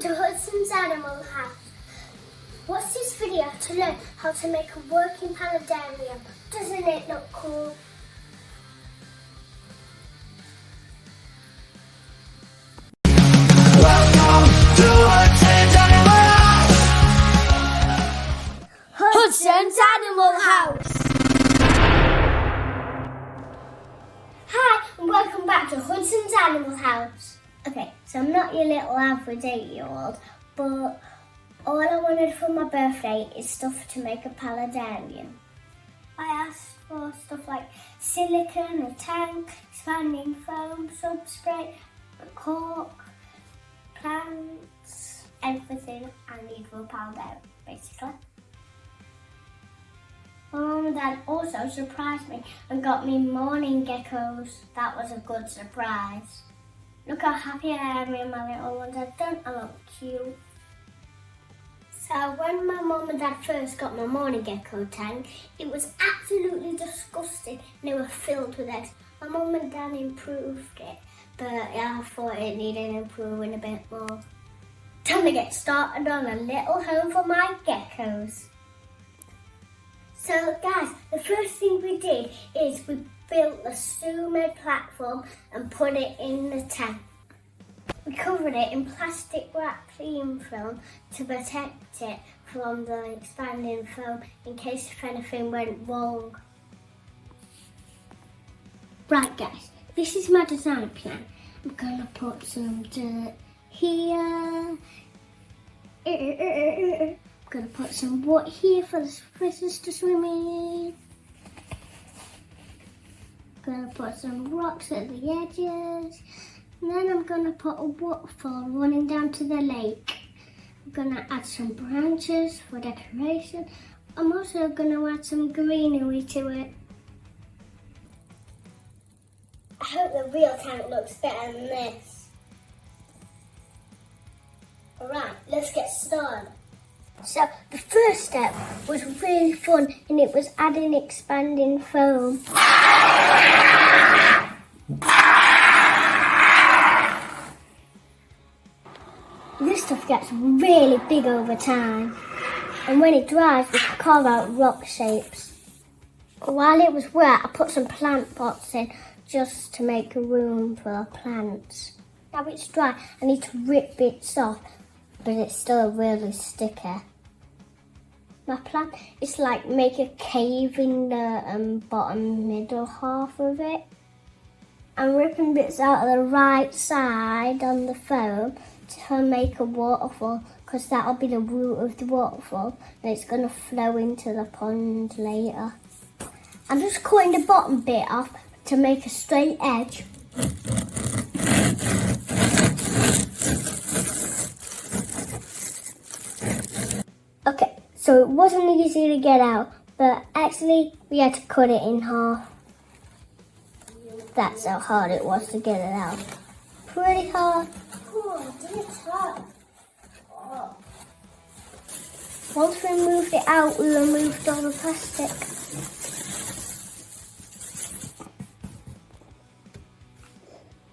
to Hudson's Animal House. Watch this video to learn how to make a working paludarium. Doesn't it look cool? Welcome to Hudson's Animal House! Hudson's Animal House! Hi, and welcome back to Hudson's Animal House. Okay, so I'm not your little average 8-year-old, but all I wanted for my birthday is stuff to make a paludarium. I asked for stuff like silicone, a tank, expanding foam, substrate, a cork, plants, everything I need for a paludarium, basically. My mum and dad also surprised me and got me mourning geckos. That was a good surprise. Look how happy I am in my little ones. Don't I look cute? So when my mum and dad first got my mourning gecko tank, it was absolutely disgusting and they were filled with eggs. My mum and dad improved it, but I thought it needed improving a bit more. Time to get started on a little home for my geckos. So guys, the first thing we did is we built a sumo platform and put it in the tank. We covered it in plastic wrap cling film to protect it from the expanding foam in case if anything went wrong. Right guys, this is my design plan. I'm gonna put some dirt here. I'm gonna put some water here for the fishes to swim in. I'm gonna put some rocks at the edges. And then I'm gonna put a waterfall running down to the lake. I'm gonna add some branches for decoration. I'm also gonna add some greenery to it. I hope the real tank looks better than this. Alright, let's get started. So the first step was really fun and it was adding expanding foam. This stuff gets really big over time and when it dries we can carve out rock shapes. While it was wet I put some plant pots in just to make room for the plants. Now it's dry I need to rip bits off but it's still really sticky. My plan is like make a cave in the bottom middle half of it. I'm ripping bits out of the right side on the foam to make a waterfall because that'll be the root of the waterfall and it's going to flow into the pond later. I'm just cutting the bottom bit off to make a straight edge. Okay, so it wasn't easy to get out, but actually we had to cut it in half. That's how hard it was to get it out. Pretty hard. Oh, it's hard. Oh. Once we moved it out, we removed all the plastic.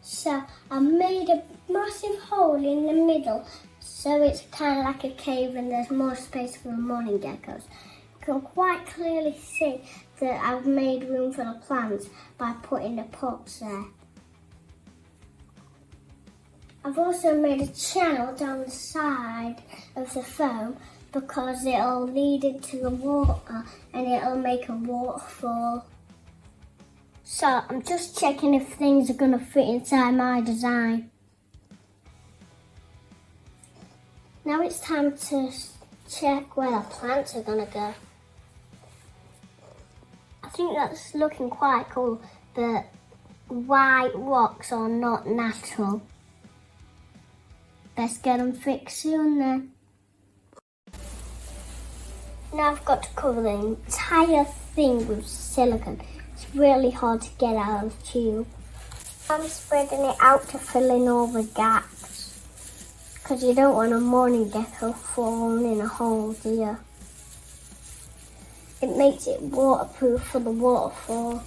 So I made a massive hole in the middle so it's kind of like a cave and there's more space for the mourning geckos. You can quite clearly see that I've made room for the plants by putting the pots there. I've also made a channel down the side of the foam because it'll lead into the water and it'll make a waterfall. So I'm just checking if things are going to fit inside my design. Now it's time to check where the plants are going to go. I think that's looking quite cool, but white rocks are not natural. Let's get them fixed soon then. Now I've got to cover the entire thing with silicone. It's really hard to get out of the tube. I'm spreading it out to fill in all the gaps. Because you don't want a mourning gecko falling in a hole, do you? It makes it waterproof for the waterfall.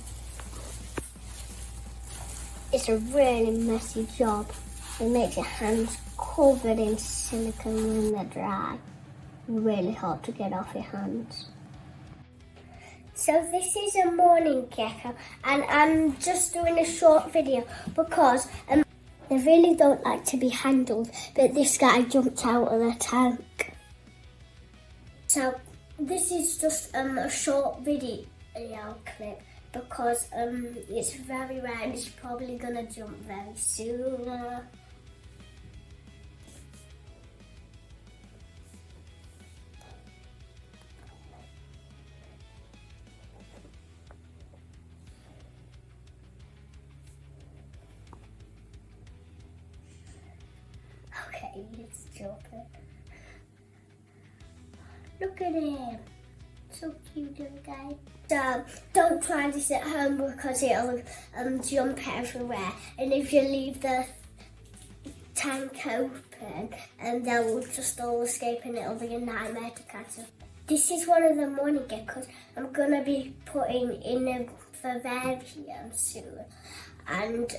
It's a really messy job. It makes your hands covered in silicone when they're dry. Really hard to get off your hands. So this is a mourning gecko, and I'm just doing a short video because they really don't like to be handled, but this guy jumped out of the tank. So this is just a short video clip because it's very rare and he's probably gonna jump very soon. Okay, he's jumping. Look at him. So cute little guy. So don't try this at home because it'll jump everywhere. And if you leave the tank open, and they will just all escape and it'll be a nightmare to catch them. This is one of the mourning geckos I'm gonna be putting in a vivarium soon. And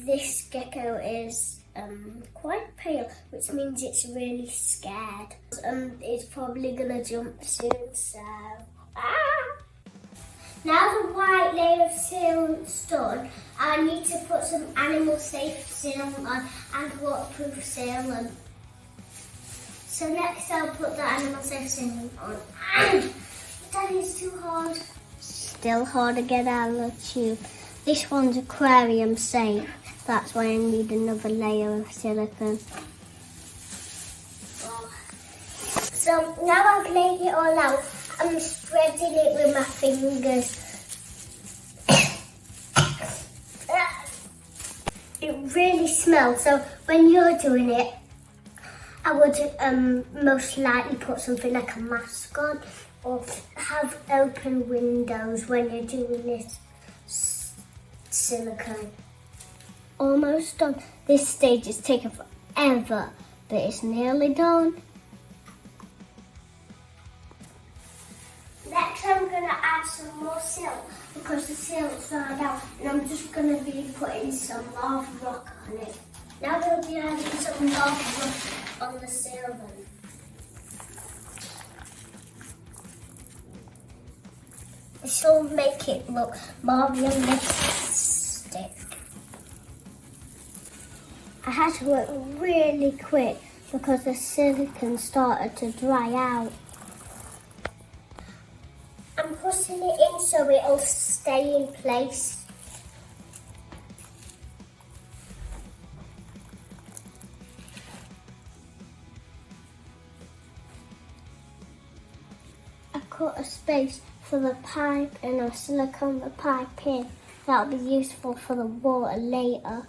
this gecko is quite pale, which means it's really scared. It's probably gonna jump soon, so Now the white layer of sealant's done, I need to put some animal safe sealant on and waterproof sealant. So next I'll put the animal safe sealant on. And that is too hard. Still hard to get out of the tube. This one's aquarium safe. That's why I need another layer of silicone. So now I've laid it all out, I'm spreading it with my fingers. It really smells, so when you're doing it, I would most likely put something like a mask on or have open windows when you're doing this silicone. Almost done. This stage is taking forever, but it's nearly done. Next I'm going to add some more silt because the silt's dried out, and I'm just going to be putting some lava rock on it. Now we'll be adding some lava rock on the sealant. This will make it look more realistic. I had to work really quick because the silicone started to dry out. I'm pushing it in so it'll stay in place. I cut a space for the pipe and I'll silicone the pipe in. That'll be useful for the water later.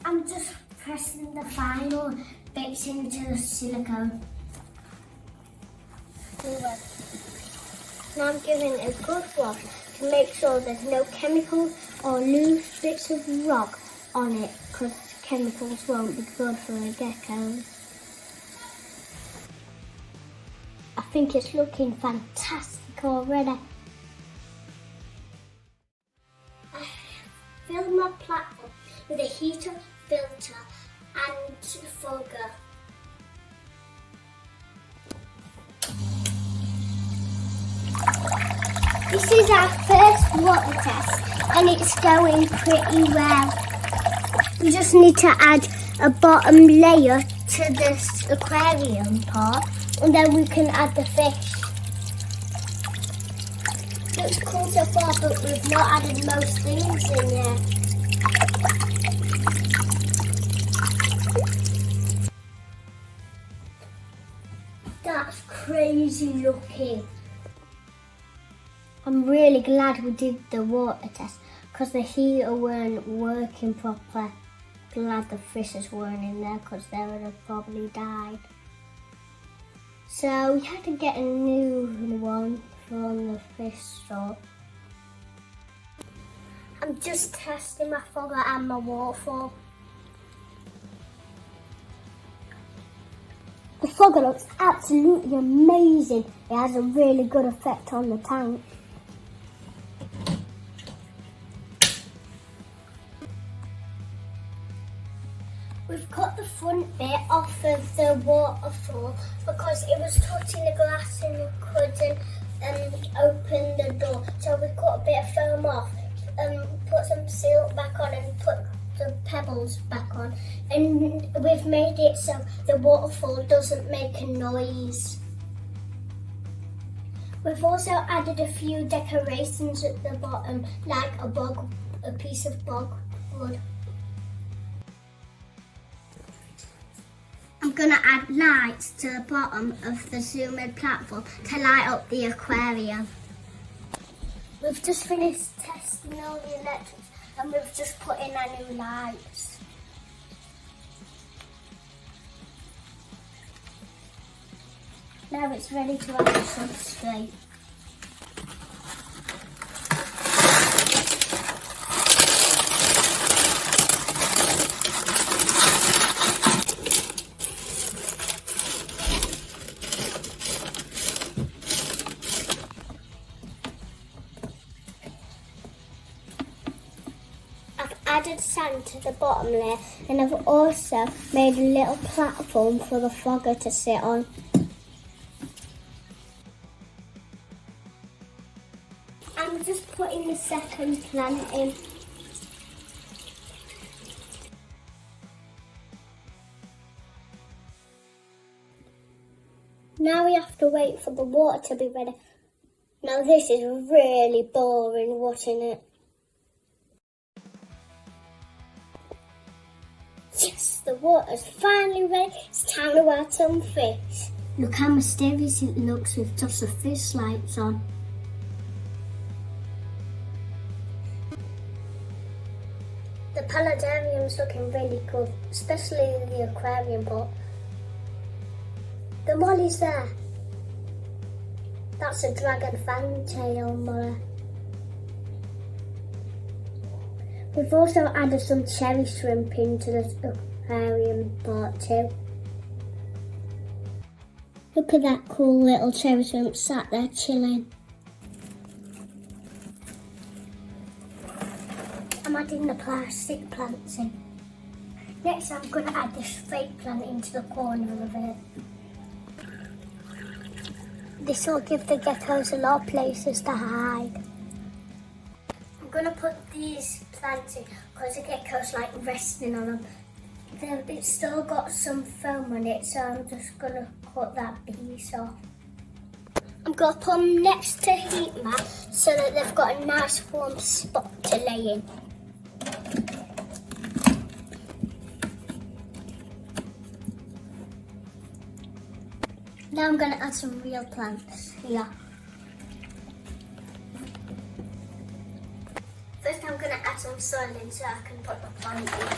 I'm just pressing the final bits into the silicone. Now I'm giving it a good wash to make sure there's no chemicals or loose bits of rock on it, because chemicals won't be good for the geckos. I think it's looking fantastic already. I filled my platform with a heater, filter and fogger. This is our first water test and it's going pretty well. We just need to add a bottom layer to this aquarium part and then we can add the fish. Looks cool so far, but we've not added most things in there. That's crazy looking. I'm really glad we did the water test because the heater weren't working properly. Glad the fishes weren't in there because they would have probably died. So we had to get a new one from the fish store. I'm just testing my fogger and my waterfall. The fogger looks absolutely amazing. It has a really good effect on the tank. We've got the front bit off of the waterfall because it was touching the glass and we couldn't open the door. So we cut a bit of foam off, put some silk back on and put the pebbles back on. And we've made it so the waterfall doesn't make a noise. We've also added a few decorations at the bottom, like a piece of bog wood. I'm going to add lights to the bottom of the zoom-in platform to light up the aquarium. We've just finished testing all the electrics and we've just put in our new lights. Now it's ready to add the substrate. I've added sand to the bottom layer and I've also made a little platform for the frogger to sit on. I'm just putting the second plant in. Now we have to wait for the water to be ready. Now this is really boring watching it. Yes, the water's finally ready. It's time to add some fish. Look how mysterious it looks with just the fish lights on. The paludarium's looking really good, especially the aquarium pot. The molly's there. That's a dragon fantail molly. We've also added some cherry shrimp into the aquarium pot too. Look at that cool little cherry shrimp sat there chilling. I'm adding the plastic plants in. Next I'm going to add this fake plant into the corner of it. This will give the geckos a lot of places to hide. I'm going to put these plants in because the geckos like resting on them. It's still got some foam on it, so I'm just going to cut that piece off. I'm going to put them next to heat mat so that they've got a nice warm spot to lay in. Now I'm going to add some real plants here. First I'm going to add some soil in so I can put the plant in.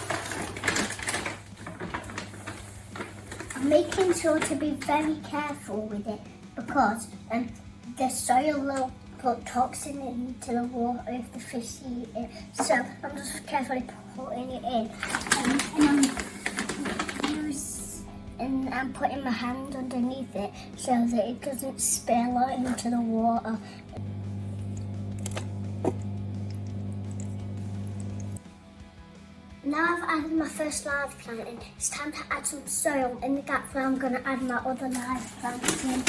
I'm making sure to be very careful with it because the soil will put toxin into the water if the fish eat it. So I'm just carefully putting it in. And I'm putting my hand underneath it so that it doesn't spill out into the water. Now I've added my first live plant in, it's time to add some soil in the gap where I'm going to add my other live plants in.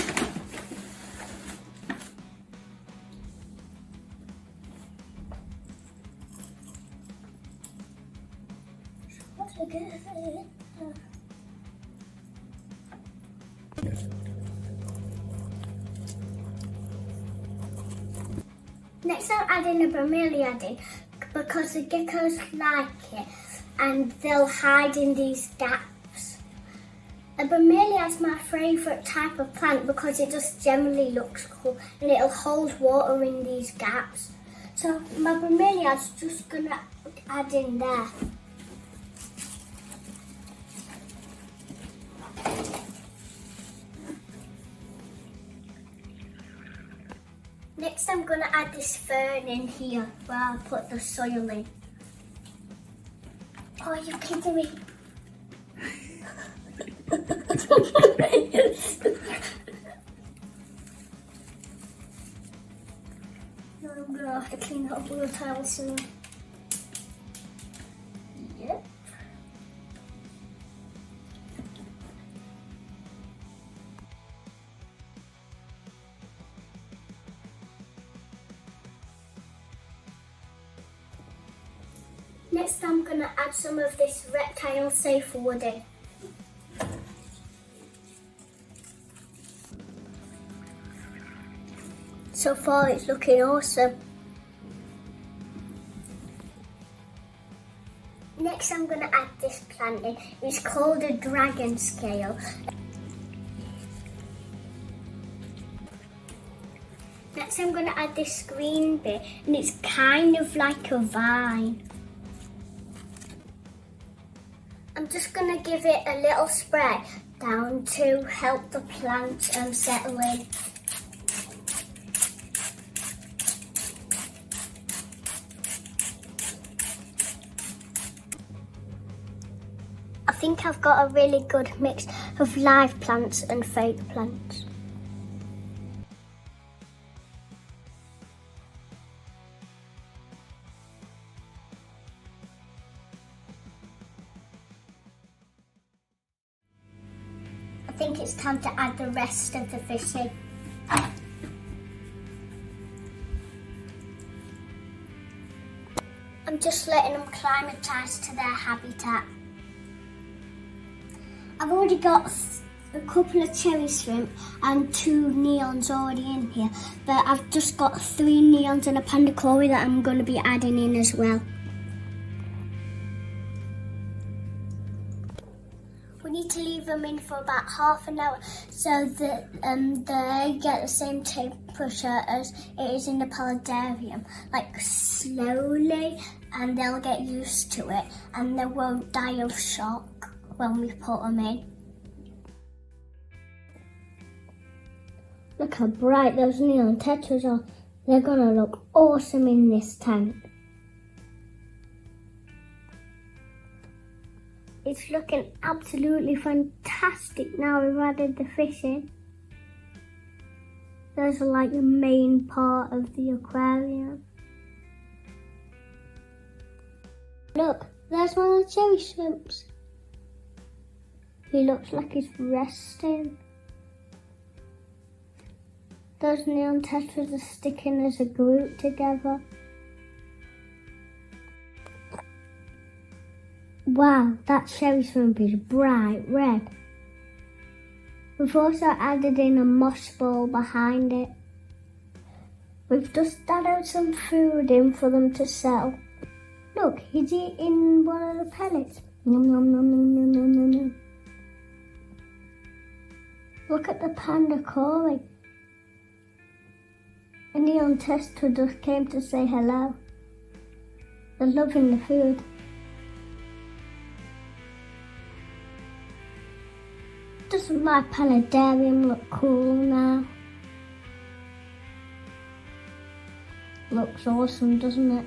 Next I'm adding a bromeliad in because the geckos like it and they'll hide in these gaps. A bromeliad's my favourite type of plant because it just generally looks cool and it'll hold water in these gaps. So my bromeliad's just going to add in there. Next I'm going to add this fern in here where I'll put the soil in. Oh, are you kidding me? I'm going to have to clean up all the tiles soon. Yep. Next I'm going to add some of this reptile safe wood in. So far it's looking awesome. Next I'm going to add this plant in. It's called a dragon scale. Next I'm going to add this green bit, and it's kind of like a vine. I'm just going to give it a little spray down to help the plant settle in. I think I've got a really good mix of live plants and fake plants. I think it's time to add the rest of the fish in. I'm just letting them acclimatise to their habitat. I've already got a couple of cherry shrimp and 2 neons already in here, but I've just got 3 neons and a panda koi that I'm going to be adding in as well. We need to leave them in for about half an hour so that they get the same temperature as it is in the paludarium, like slowly, and they'll get used to it and they won't die of shock when we put them in. Look how bright those neon tetras are. They're gonna look awesome in this tank. It's looking absolutely fantastic now we've added the fish in. Those are like the main part of the aquarium. Look, there's one of the cherry shrimps. He looks like he's resting. Those neon tetras are sticking as a group together. Wow, that cherry shrimp is bright red. We've also added in a moss ball behind it. We've just added some food in for them to settle. Look, he's eating one of the pellets. Nom nom nom nom nom nom nom nom. Look at the panda koi. A neon tetra just came to say hello. They're loving the food. Doesn't my paludarium look cool now? Looks awesome, doesn't it?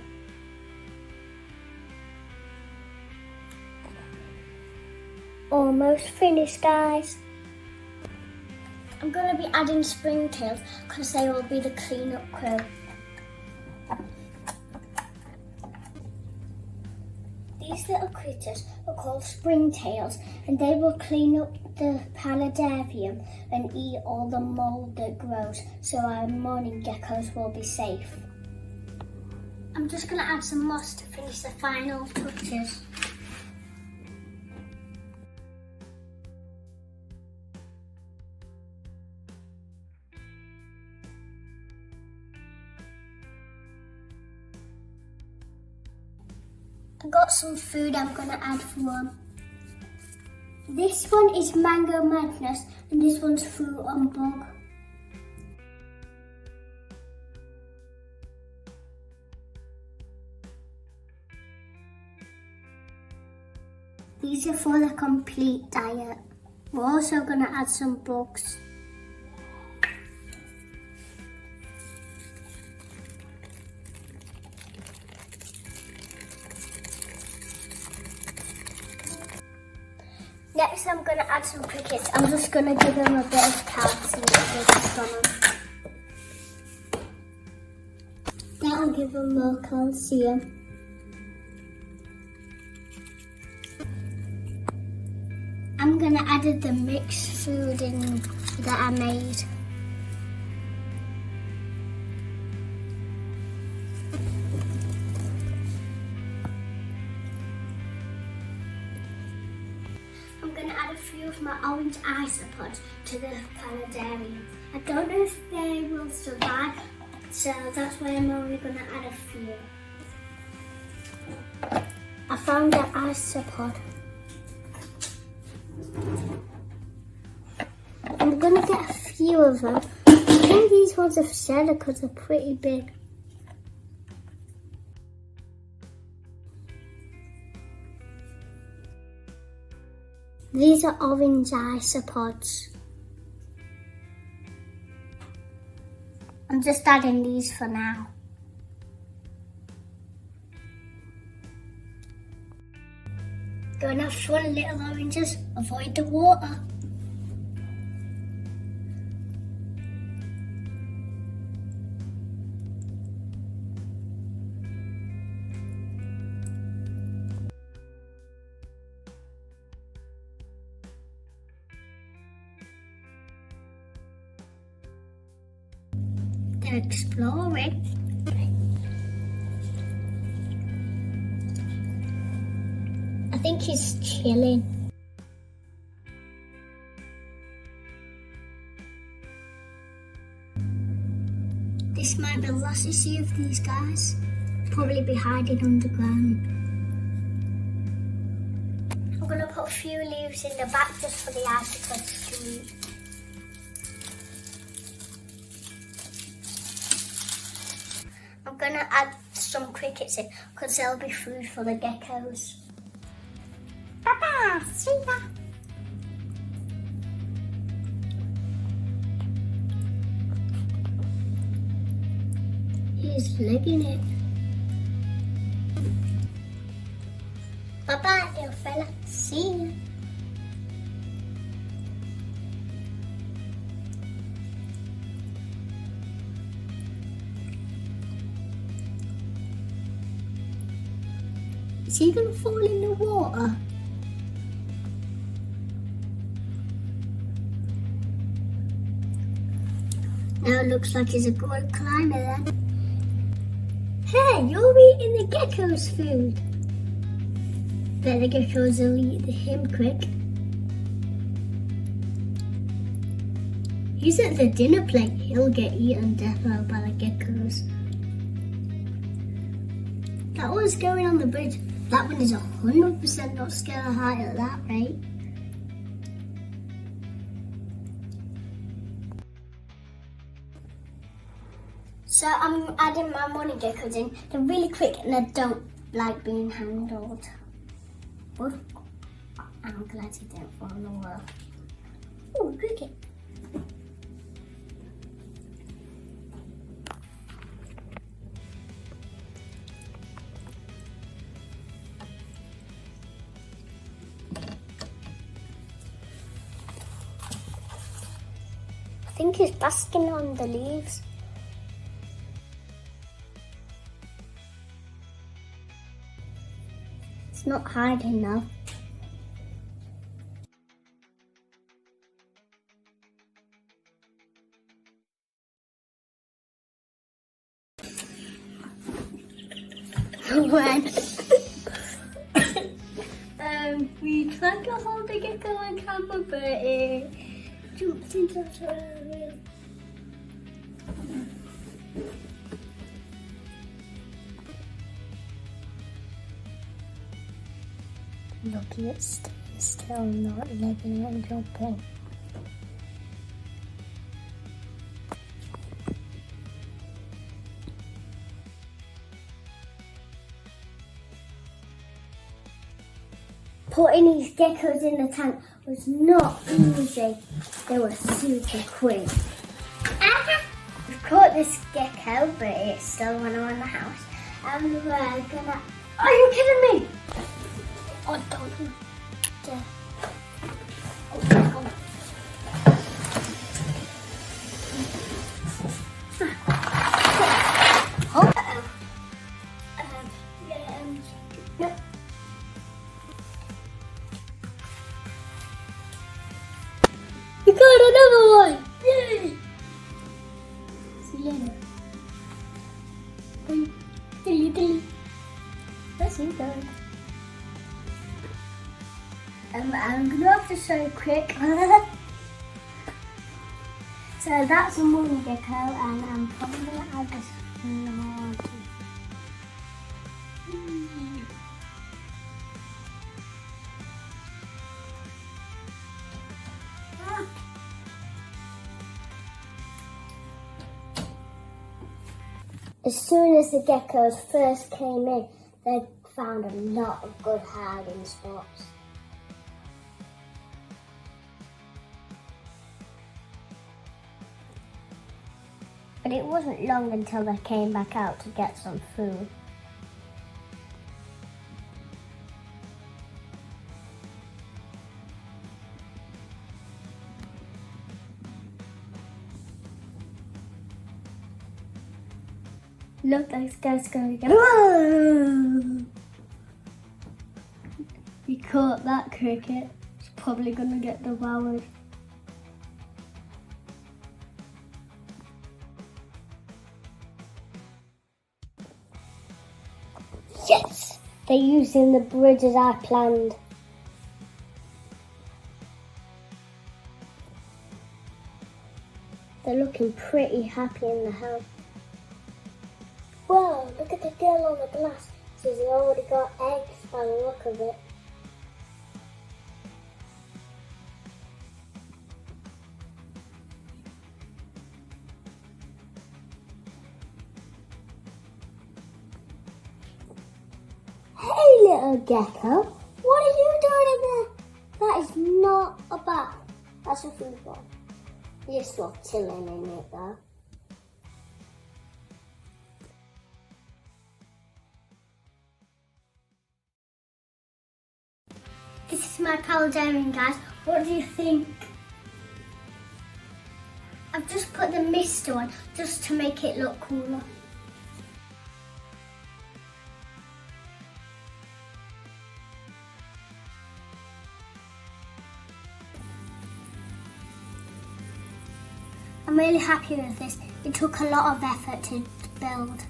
Almost finished, guys. I'm going to be adding springtails because they will be the cleanup crew. These little critters are called springtails, and they will clean up the paludarium and eat all the mold that grows, so our mourning geckos will be safe. I'm just going to add some moss to finish the final touches. I've got some food I'm going to add for them. This one is Mango Madness and this one's Fruit on Bug. These are for the complete diet. We're also going to add some bugs. Next I'm going to add some crickets. I'm just going to give them a bit of calcium on them. That'll give them more calcium. I'm going to add the mixed food in that I made. both my orange isopods to the Paludarium. I don't know if they will survive, so that's why I'm only going to add a few. I found an isopod. I'm going to get a few of them. I think these ones are for because they're pretty big. These are orange isopods. I'm just adding these for now. Go and have fun, little oranges. Avoid the water. They're exploring. I think he's chilling. This might be the last you see of these guys. Probably be hiding underground. I'm going to put a few leaves in the back just for the isopods to eat. I'm going to add some crickets in because they'll be food for the geckos. Papa, see ya! He's licking it. Bye-bye, little fella. See ya. Is he going to fall in the water? Now it looks like he's a good climber then. Hey, you're eating the gecko's food. Bet the geckos will eat him quick. He's at the dinner plate. He'll get eaten definitely by the geckos. That one's going on the bridge. That one is 100% not scared of height at that rate. So I'm adding my mourning geckos in. They're really quick and I don't like being handled. Oh, I'm glad he didn't fall in the water. Oh, cricket. I think he's basking on the leaves. It's not hiding now. When we tried to hold the gecko on camera, but it jumped into the room. Look, it's still not letting it open. Putting these geckos in the tank was not easy. They were super quick. We've caught this gecko, but it's still running around the house. And we're gonna... Are you kidding me? Oh, don't. Oh. No. We got another one! Yay! See you later. Dilly. That's you going. I'm gonna that is so quick. So that's a mourning gecko, and I'm probably going to add this in the water. As soon as the geckos first came in, they found a lot of good hiding spots. But it wasn't long until they came back out to get some food. Look, those guys going again. Whoa! You caught that cricket. It's probably going to get devoured. Yes! They're using the bridge as I planned. They're looking pretty happy in the house. Whoa, look at the girl on the glass. She's already got eggs by the look of it. Hey little gecko, what are you doing in there? That is not a bath, that's a food bowl. You're still chilling in it though. This is my Paludarium, guys. What do you think? I've just put the mist on just to make it look cooler. I'm really happy with this. It took a lot of effort to build.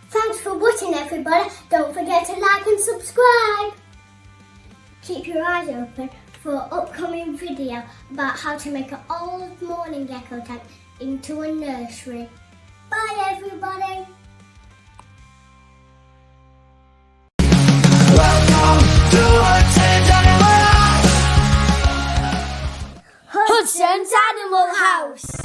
Thanks for watching, everybody. Don't forget to like and subscribe. Keep your eyes open for an upcoming video about how to make an old mourning gecko tank into a nursery. Bye, everybody. Welcome to Hudson's Animal House. Hudson's Animal House.